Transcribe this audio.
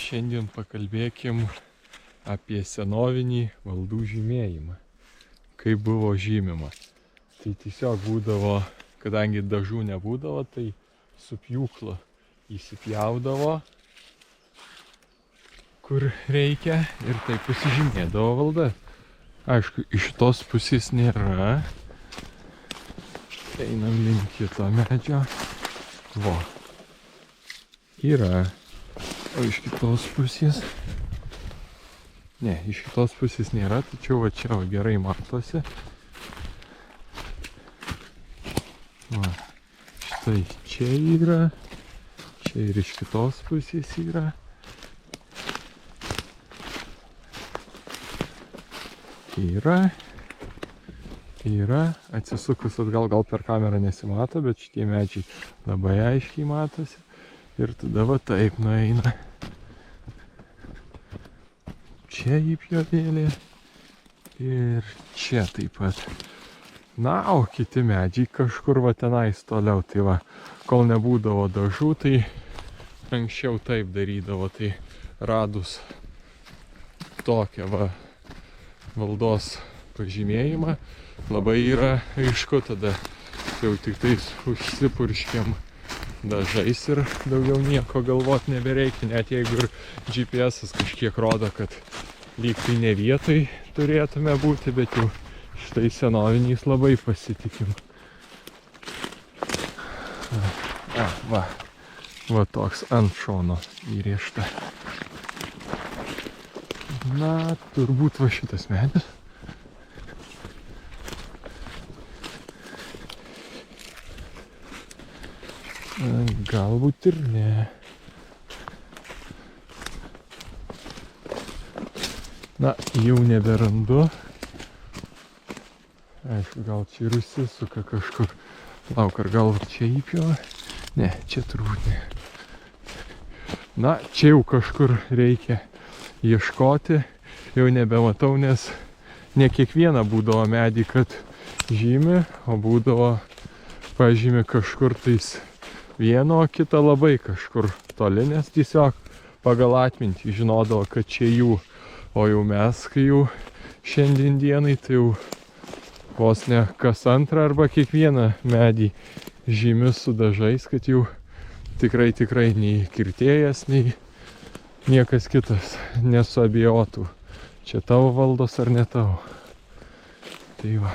Šiandien pakalbėkim apie senovinį valdų žymėjimą. Kaip buvo žymima. Tai tiesiog būdavo, kadangi dažų nebūdavo, tai su pjūklu įsipjaudavo, kur reikia, ir taip pasižymėdavo valda. Aišku, iš tos pusės nėra. Einam link kito medžio. Vo. Yra. O iš kitos pusės? Ne, iš kitos pusės nėra, tačiau va čia gerai matosi. Va. Štai čia yra. Čia ir iš kitos pusės yra. Yra. Atsisukus atgal, gal per kamerą nesimato, bet šitie medžiai labai aiškiai matosi. Ir tada va taip nueina. Čia įpjovėlė. Ir čia taip pat. Na, o kiti medžiai kažkur va tenais toliau. Tai va, kol nebūdavo dažų, tai anksčiau taip darydavo. Tai radus tokią va valdos pažymėjimą, labai yra aišku, tada jau tik tais užsipurškiam dažais ir daugiau nieko galvot nebereikia, net jeigu ir GPS kažkiek rodo, kad lyg tai ne vietoj turėtume būti, bet jau štai senoviniais labai pasitikim. Va toks ant šono įrėžta. Na, turbūt va šitas medis. Galbūt ir ne. Na, jau neberandu. Aišku, gal čia ir užsisuka kažkur. Lauk, ar gal čia įpjova? Ne, čia turbūt ne. Na, čia jau kažkur reikia ieškoti. Jau nebematau, nes ne kiekvieną būdavo medį, kad žymi, o būdavo pažymi kažkur tais vieno, o kitą labai kažkur toli, nes tiesiog pagal atmintį žinodavo, kad čia jų. O jau mes, kai jau šiandien dienai, tai jau vos ne kas antrą arba kiekvieną medį žymi su dažais, kad jau tikrai nei kirtėjas, nei niekas kitas nesuabejotų. Čia tavo valdos ar ne tavo. Tai va.